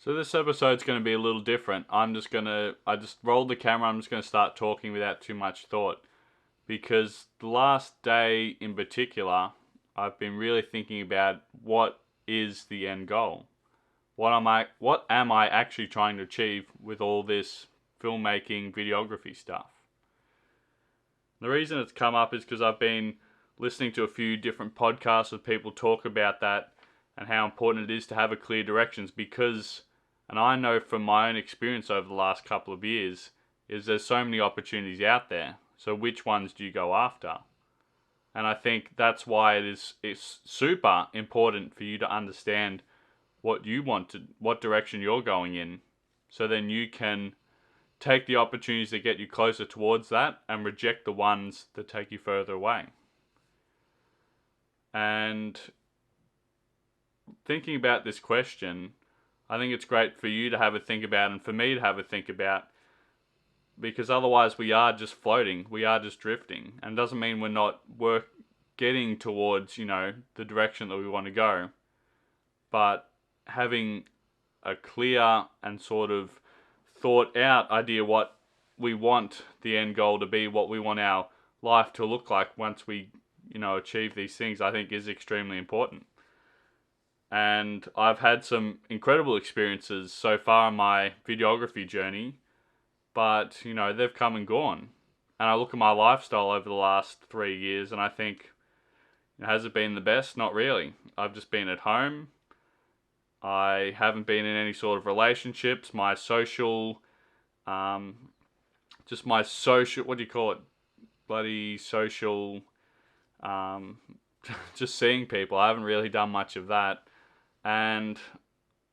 So this episode's going to be a little different. I just rolled the camera. I'm just going to start talking without too much thought. Because the last day in particular, I've been really thinking about what is the end goal? What am I actually trying to achieve with all this filmmaking, videography stuff? The reason it's come up is because I've been listening to a few different podcasts with people talk about that and how important it is to have a clear directions and I know from my own experience over the last couple of years, is there's so many opportunities out there. So which ones do you go after? And I think that's why it's super important for you to understand what direction you're going in. So then you can take the opportunities that get you closer towards that and reject the ones that take you further away. And thinking about this question, I think it's great for you to have a think about and for me to have a think about, because otherwise we are just floating, we are just drifting, and it doesn't mean we're not getting towards, the direction that we want to go, but having a clear and sort of thought out idea what we want the end goal to be, what we want our life to look like once we, achieve these things, I think is extremely important. And I've had some incredible experiences so far in my videography journey, but, they've come and gone. And I look at my lifestyle over the last 3 years and I think, has it been the best? Not really. I've just been at home. I haven't been in any sort of relationships. My social, what do you call it? Bloody social, just seeing people. I haven't really done much of that. And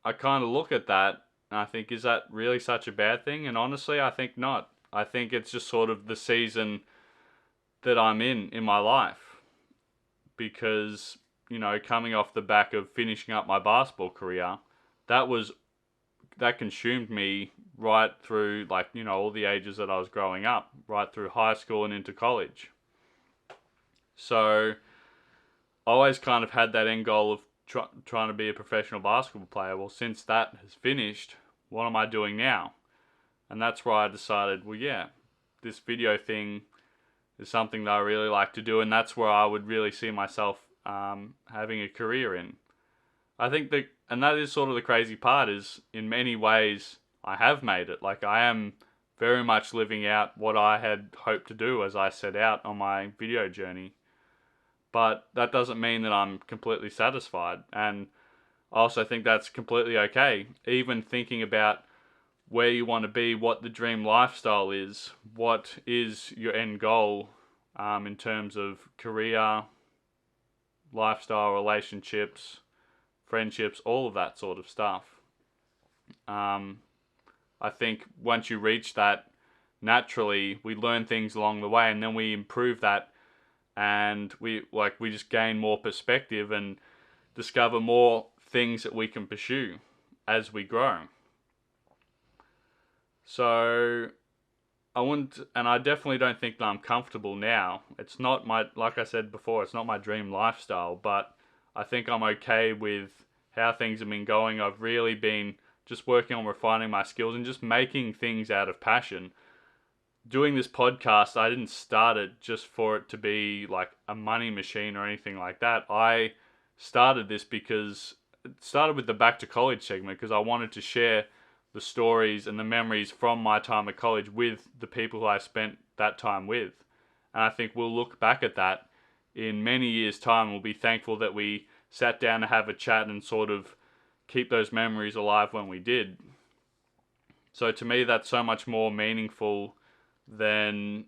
I kind of look at that and I think, is that really such a bad thing? And honestly, I think not. I think it's just sort of the season that I'm in my life. Because, coming off the back of finishing up my basketball career, that consumed me right through, all the ages that I was growing up, right through high school and into college. So I always kind of had that end goal of trying to be a professional basketball player. Well, since that has finished, what am I doing now? And that's where I decided, well, yeah, this video thing is something that I really like to do, and that's where I would really see myself having a career in. I think and that is sort of the crazy part, is in many ways I have made it. Like, I am very much living out what I had hoped to do as I set out on my video journey. But that doesn't mean that I'm completely satisfied. And I also think that's completely okay. Even thinking about where you want to be, what the dream lifestyle is, what is your end goal in terms of career, lifestyle, relationships, friendships, all of that sort of stuff. I think once you reach that, naturally we learn things along the way and then we improve that, and we just gain more perspective and discover more things that we can pursue as we grow. So I definitely don't think that I'm comfortable now. It's not like I said before, it's not my dream lifestyle, but I think I'm okay with how things have been going. I've really been just working on refining my skills and just making things out of passion. Doing this podcast, I didn't start it just for it to be like a money machine or anything like that. I started this because it started with the Back to College segment because I wanted to share the stories and the memories from my time at college with the people who I spent that time with. And I think we'll look back at that in many years' time. We'll be thankful that we sat down to have a chat and sort of keep those memories alive when we did. So to me, that's so much more meaningful than,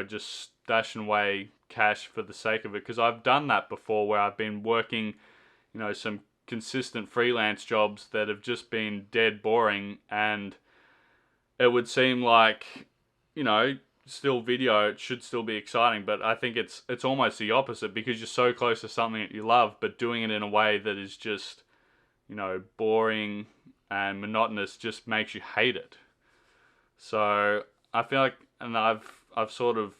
just stashing away cash for the sake of it. Because I've done that before where I've been working, some consistent freelance jobs that have just been dead boring, and it would seem like, still video, it should still be exciting, but I think it's almost the opposite, because you're so close to something that you love, but doing it in a way that is just, boring and monotonous just makes you hate it. So I feel like, and I've sort of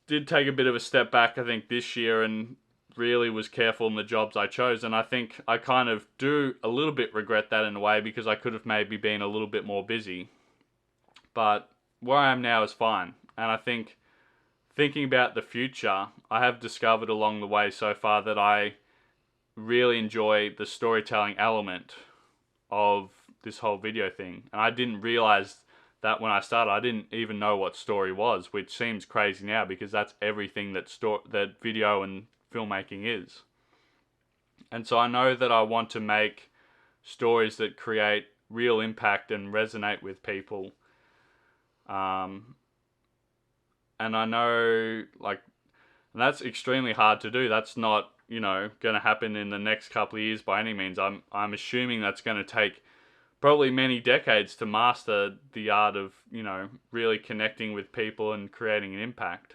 did take a bit of a step back, I think, this year, and really was careful in the jobs I chose. And I think I kind of do a little bit regret that in a way, because I could have maybe been a little bit more busy. But where I am now is fine. And I think thinking about the future, I have discovered along the way so far that I really enjoy the storytelling element of this whole video thing. And I didn't realize that when I started. I didn't even know what story was, which seems crazy now, because that's everything that video and filmmaking is. And so I know that I want to make stories that create real impact and resonate with people. And I know, like, that's extremely hard to do. That's not, going to happen in the next couple of years by any means. I'm assuming that's going to take probably many decades to master the art of, really connecting with people and creating an impact.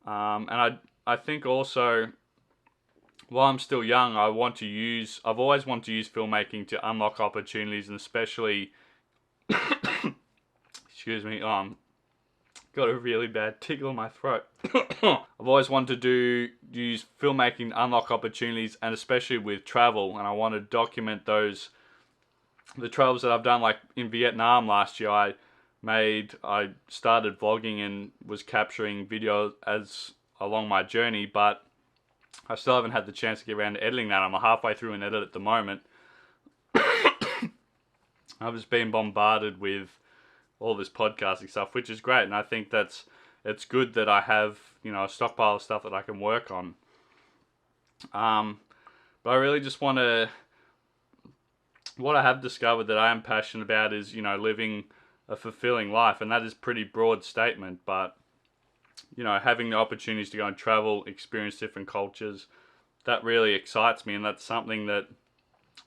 And I think also, while I'm still young, I've always wanted to use filmmaking to unlock opportunities, and especially, excuse me, got a really bad tickle in my throat. I've always wanted to use filmmaking to unlock opportunities, and especially with travel, and I want to document the travels that I've done. Like in Vietnam last year, I started vlogging and was capturing video as along my journey, but I still haven't had the chance to get around to editing that. I'm halfway through an edit at the moment. I've just been bombarded with all this podcasting stuff, which is great, and I think it's good that I have, a stockpile of stuff that I can work on. But I really just want to, what I have discovered that I am passionate about is, living a fulfilling life, and that is a pretty broad statement, but, having the opportunities to go and travel, experience different cultures, that really excites me, and that's something that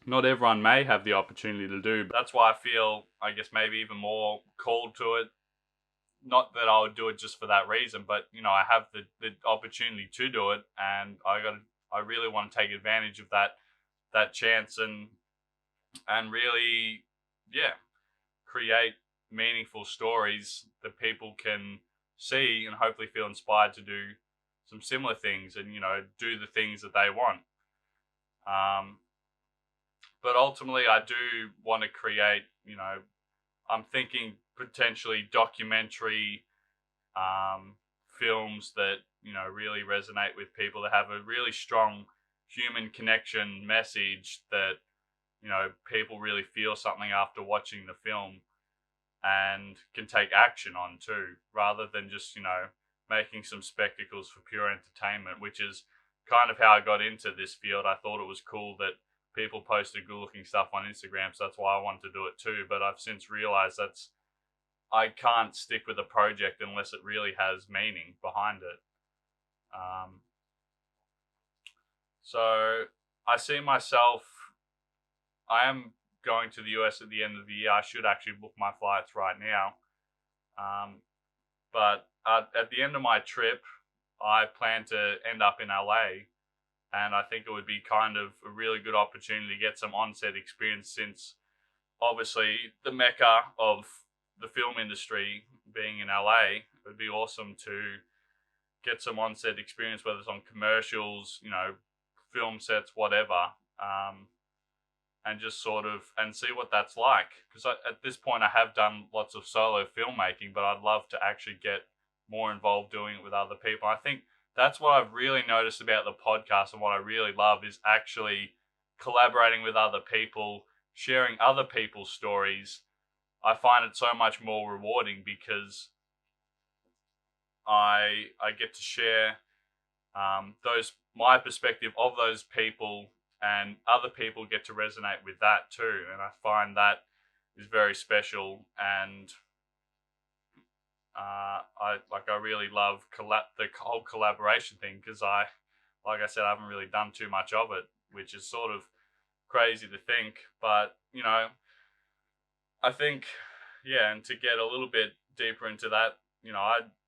not everyone may have the opportunity to do. But that's why I feel, I guess, maybe even more called to it. Not that I would do it just for that reason, but, I have the opportunity to do it, and I really want to take advantage of that chance and really, create meaningful stories that people can see and hopefully feel inspired to do some similar things and, do the things that they want. But ultimately, I do want to create, I'm thinking potentially documentary films that, really resonate with people, that have a really strong human connection message that, people really feel something after watching the film and can take action on too, rather than just, making some spectacles for pure entertainment, which is kind of how I got into this field. I thought it was cool that people posted good looking stuff on Instagram, so that's why I wanted to do it too. But I've since realized I can't stick with a project unless it really has meaning behind it. So I see myself, I am going to the US at the end of the year. I should actually book my flights right now. But at the end of my trip, I plan to end up in LA. And I think it would be kind of a really good opportunity to get some on-set experience, since obviously the mecca of the film industry being in LA, it would be awesome to get some on-set experience, whether it's on commercials, film sets, whatever, and just sort of, and see what that's like. Because at this point I have done lots of solo filmmaking, but I'd love to actually get more involved doing it with other people. I think that's what I've really noticed about the podcast, and what I really love is actually collaborating with other people, sharing other people's stories. I find it so much more rewarding because I get to share my perspective of those people, and other people get to resonate with that too. And I find that is very special, and I really love the whole collaboration thing, because like I said, I haven't really done too much of it, which is sort of crazy to think. But I think, and to get a little bit deeper into that,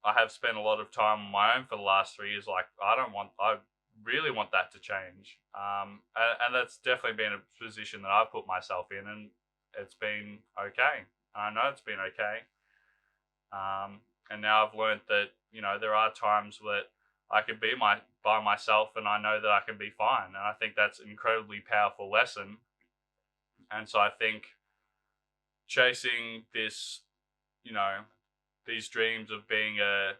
I have spent a lot of time on my own for the last 3 years. Like I really want that to change, and that's definitely been a position that I put myself in, and it's been okay. I know it's been okay. And now I've learned that, there are times that I can be by myself, and I know that I can be fine. And I think that's an incredibly powerful lesson. And so I think chasing this, you know, these dreams of being a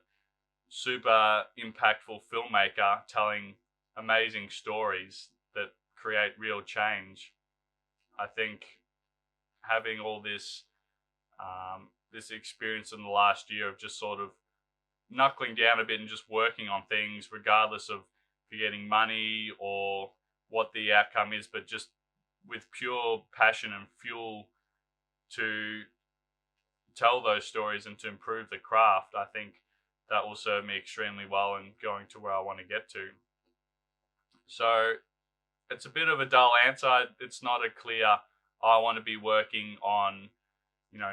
super impactful filmmaker telling amazing stories that create real change. I think having all this experience in the last year of just sort of knuckling down a bit and just working on things, regardless of if you're getting money or what the outcome is, but just with pure passion and fuel to tell those stories and to improve the craft, I think that will serve me extremely well in going to where I want to get to. So it's a bit of a dull answer. It's not a clear, I want to be working on,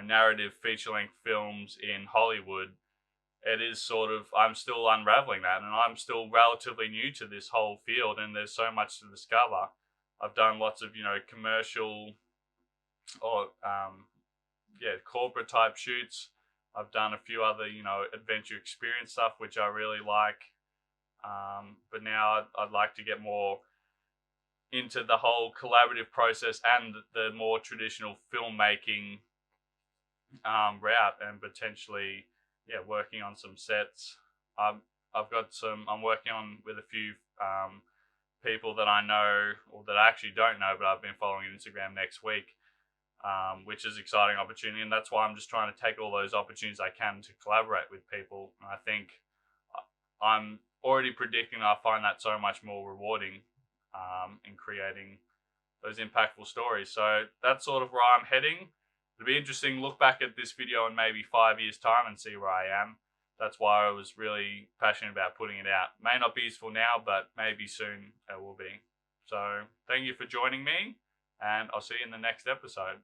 narrative feature length films in Hollywood. It is sort of, I'm still unraveling that, and I'm still relatively new to this whole field, and there's so much to discover. I've done lots of, commercial or, corporate type shoots. I've done a few other, adventure experience stuff, which I really like. But now I'd like to get more into the whole collaborative process and the more traditional filmmaking route, and potentially, working on some sets. I'm working on with a few people that I know, or that I actually don't know, but I've been following on Instagram next week, which is an exciting opportunity. And that's why I'm just trying to take all those opportunities I can to collaborate with people. And I think I'm already predicting I find that so much more rewarding in creating those impactful stories. So that's sort of where I'm heading. It'll be interesting to look back at this video in maybe 5 years' time and see where I am. That's why I was really passionate about putting it out. May not be useful now, but maybe soon it will be. So thank you for joining me, and I'll see you in the next episode.